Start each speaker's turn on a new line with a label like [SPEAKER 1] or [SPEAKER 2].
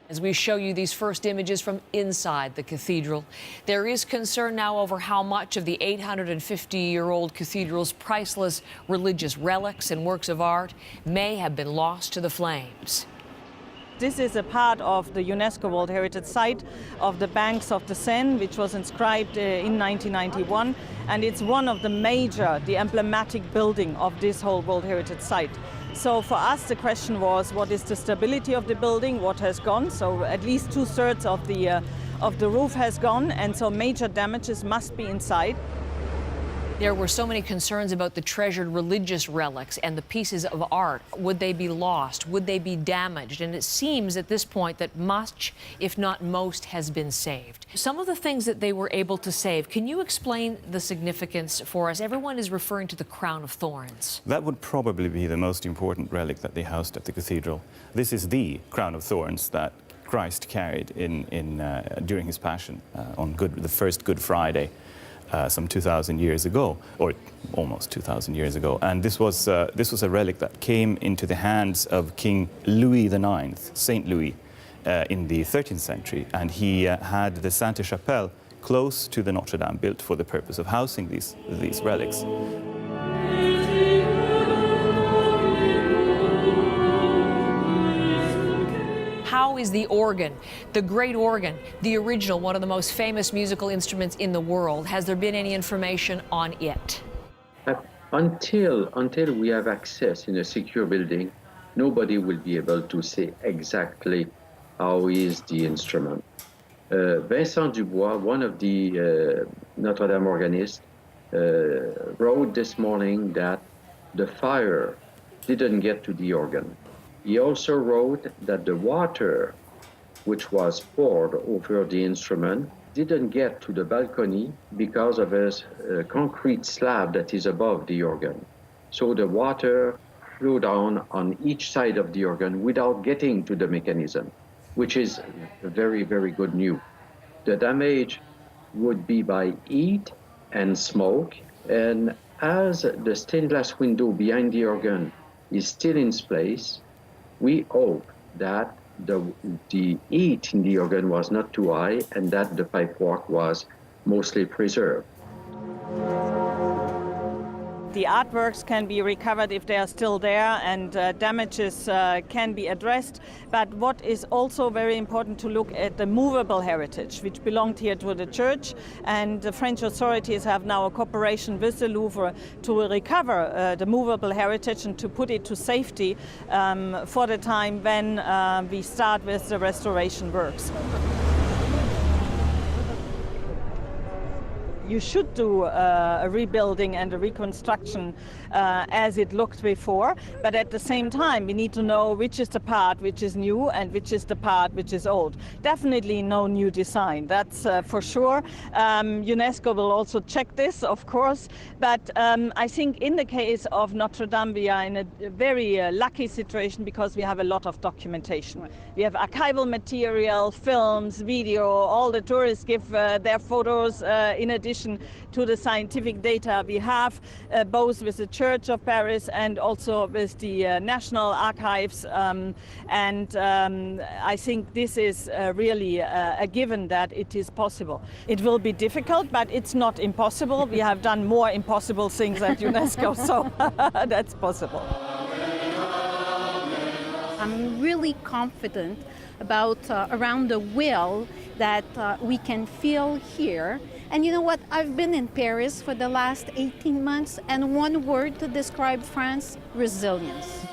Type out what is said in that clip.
[SPEAKER 1] As we show you these first images from inside the cathedral, there is concern now over how much of the 850-year-old cathedral's priceless religious relics and works of art may have been lost to the flames.
[SPEAKER 2] This is a part of the UNESCO World Heritage Site of the banks of the Seine, which was inscribed in 1991, and it's one of the emblematic building of this whole World Heritage Site. So for us, the question was, what is the stability of the building, what has gone? So at least 2/3 of the roof has gone, and so major damages must be inside.
[SPEAKER 1] There were so many concerns about the treasured religious relics and the pieces of art. Would they be lost? Would they be damaged? And it seems at this point that much, if not most, has been saved. Some of the things that they were able to save, can you explain the significance for us? Everyone is referring to the crown of thorns.
[SPEAKER 3] That would probably be the most important relic that they housed at the cathedral. This is the crown of thorns that Christ carried during his passion on the first Good Friday. Some 2,000 years ago, or almost 2,000 years ago. And this was a relic that came into the hands of King Louis IX, Saint Louis, in the 13th century. And he had the Sainte-Chapelle close to the Notre Dame built for the purpose of housing these relics.
[SPEAKER 1] How is the organ, the great organ, the original, one of the most famous musical instruments in the world? Has there been any information on it?
[SPEAKER 4] Until we have access in a secure building, nobody will be able to say exactly how is the instrument. Vincent Dubois, one of the Notre Dame organists, wrote this morning that the fire didn't get to the organ. He also wrote that the water which was poured over the instrument didn't get to the balcony because of a concrete slab that is above the organ. So the water flew down on each side of the organ without getting to the mechanism, which is very, very good news. The damage would be by heat and smoke, and as the stained glass window behind the organ is still in place, we hope that the heat in the organ was not too high and that the pipework was mostly preserved.
[SPEAKER 2] The artworks can be recovered if they are still there, and damages can be addressed. But what is also very important to look at the movable heritage, which belonged here to the church, and the French authorities have now a cooperation with the Louvre to recover the movable heritage and to put it to safety for the time when we start with the restoration works. You should do a rebuilding and a reconstruction as it looked before, but at the same time we need to know which is the part which is new and which is the part which is old. Definitely no new design, that's for sure. UNESCO will also check this, of course, but I think in the case of Notre Dame we are in a very lucky situation because we have a lot of documentation. We have archival material, films, video, all the tourists give their photos in addition to the scientific data we have, both with the Church of Paris and also with the National Archives. I think this is really a given that it is possible. It will be difficult, but it's not impossible. We have done more impossible things at UNESCO, so that's possible.
[SPEAKER 5] I'm really confident about around the will that we can feel here. And you know what? I've been in Paris for the last 18 months, and one word to describe France: resilience.